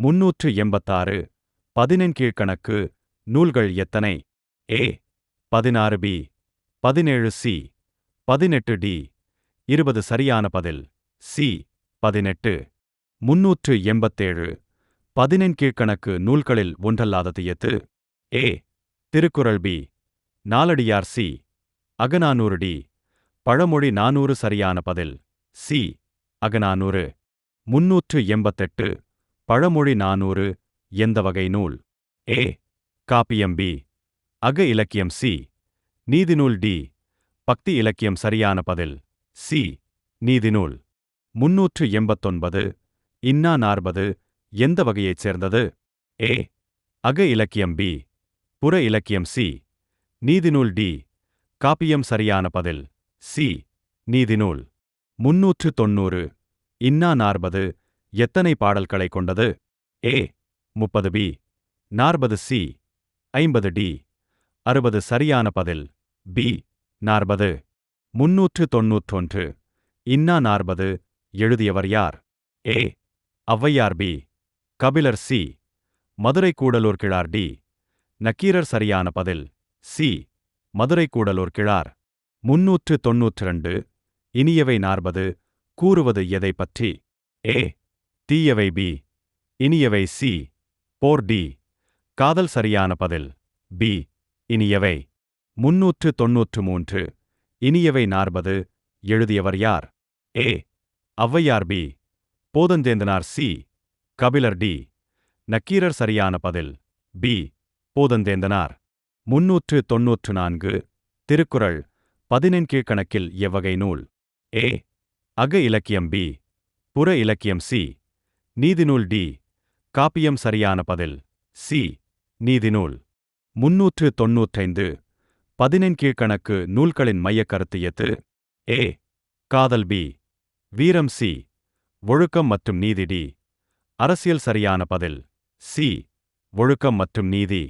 386 பதினெண்கீழ்க்கணக்கு நூல்கள் எத்தனை? ஏ 16 B 17 C 18 D 20 சரியான பதில் சி 18. 387 பதினெண்கீழ்க்கணக்கு நூல்களில் ஒன்றல்லாதது எது? A Thirukkural B Naladiyar C Agananuru D Pazhamozhi 400 சரியான பதில் சி அகநானூறு. 388 பழமொழி 400 எந்த வகை நூல்? ஏ காப்பியம் பி அக இலக்கியம் சி நீதிநூல் டி பக்தி இலக்கியம் சரியான பதில் சி நீதிநூல். 389 இன்னா 40 எந்த வகையைச் சேர்ந்தது? ஏ அக இலக்கியம் பி புற இலக்கியம் சி நீதிநூல் டி காப்பியம் சரியான பதில் சி நீதிநூல். 390 இன்னா 40 எத்தனை பாடல்களை கொண்டது? ஏ 30 பி 40 சி 50 டி 60 சரியான பதில் பி 40. 391 இன்னா 40 எழுதியவர் யார்? A Avvaiyar B Kapilar C Madurai Gudalur Kizhar D Nakkeerar சரியான பதில் சி மதுரை கூடலூர் கிழார். 392 இனியவை 40 கூறுவது எதை பற்றி? ஏ தீயவை பி இனியவை சி போர் டி காதல் சரியான பதில் பி இனியவை. 393 இனியவை 40 எழுதியவர் யார்? A Avvaiyar B Poothanchendanar C Kapilar D Nakkeerar சரியான பதில் பி போதஞ்சேந்தனார். 394 திருக்குறள் பதினெண்கீழ்க்கணக்கில் எவ்வகை நூல்? ஏ அக இலக்கியம் பி புற இலக்கியம் சி நீதிநூல் டி காப்பியம் சரியான பதில் சி நீதிநூல். 395 பதினெண்கீழ்க்கணக்கு நூல்களின் மையக்கருத்து எது? ஏ காதல் பி வீரம் சி ஒழுக்கம் மற்றும் நீதி டி அரசியல் சரியான பதில் சி ஒழுக்கம் மற்றும் நீதி.